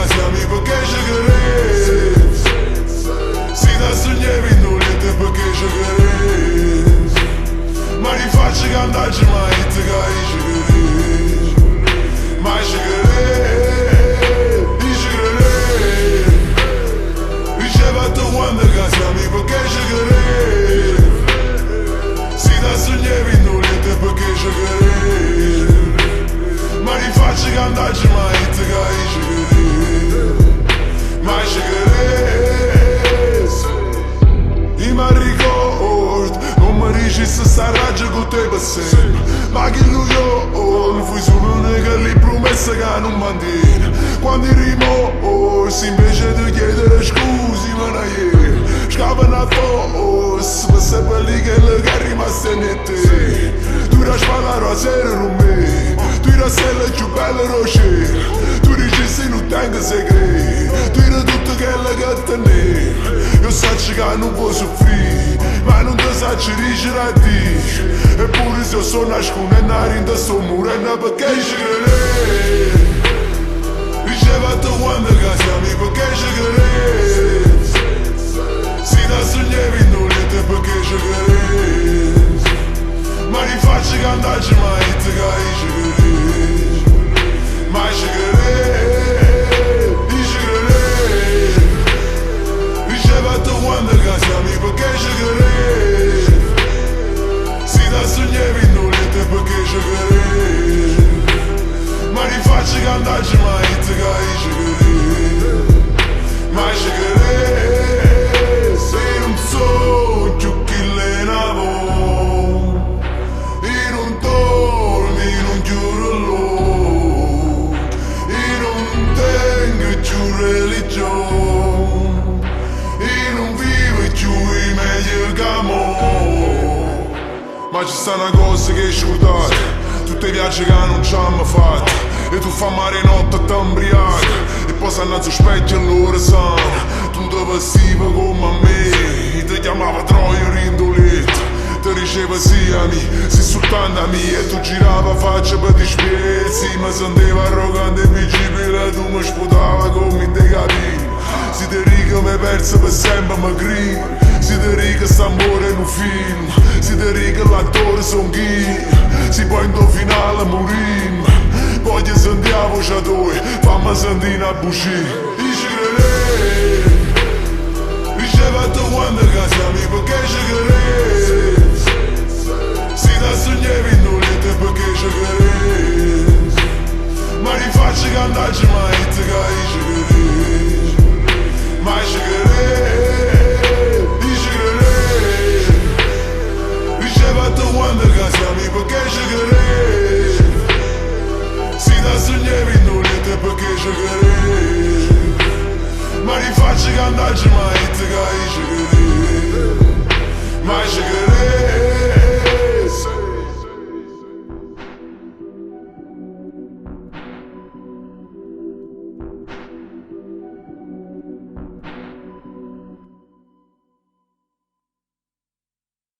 casa mia perché ci credo. Si da sognevi non niente perché ci credo. Ma rifaccio cantarci mai te che ci credo. Mai ci credo, ci credo. Ricevato quando casa mia perché ci credo. Si da sognevi non niente perché ci credo. Ma rifaccio cantarci mai te che ci credo. Mai ci credo. Io mi ricordo, non mi dici se sta raggio con te per sempre. Ma che lui non fui solo un che li promessa che non mantiene. Quando rimorsi invece di chiedere scusi me ne ieri. Scappano a forza, ma sempre lì che le è rimasto in te. Tu la spalla a sera con me. Tu la stella più bella roce. Tu dici se non tengo segreto. Tu era tutto quello che tenevi. Io so che non può soffrire, ma non ti saccio dire a te. Eppure se io sono nascosto in sto morendo perché ci credo. Ricevato quando casa mia perché ci credo. Si da sognevi non niente perché ci credo. Ma rifaccio cantarci mai te che ci credo. Mai ci credo, ci credo. Ricevato quando casa mia perché ci credo. Si da sognevi non niente perché ci credo. Ma rifaccio cantarci mai te che ci credo. Mai ci credo. Se non so più chi le navo. Io non dormo, io non giuro l'uomo. Io non tengo più religione. Io non vivo più i meglio che amore. Ma ci sta una cosa che hai scordato. Tutti i viaggi che non ci hanno fatto. E tu fai mare notte e t'ambriaca. E poi sei andato specchio e loro sanno. Tu ti vestiva come a me. Ti chiamava Troia Rindoletto. Ti diceva sì a me, sì soltanto a me. E tu girava faccia per ti spezzi. Mi sentiva arrogante e invincibile. Tu mi sputava come in te capì. Si ti riga mi perso per sempre mi grida. Si ti riga st'amore in un film. Si ti riga l'attore son chi. Si può indovinare morire. Voglio sentire la voce tua, fammi sentire una buccia. Io ci credo. Ricevato quando casa mia perché ci credo. Si da sognevi non niente perché ci credo. Ma rifaccio cantarci mai te che ci credo. Mai ci credo, ci credo. Ricevato quando casa mia perché ci credo. Si da sognevi non niente perché ci credo. Ma rifaccio cantarci mai te che ci credo. Mai ci credo.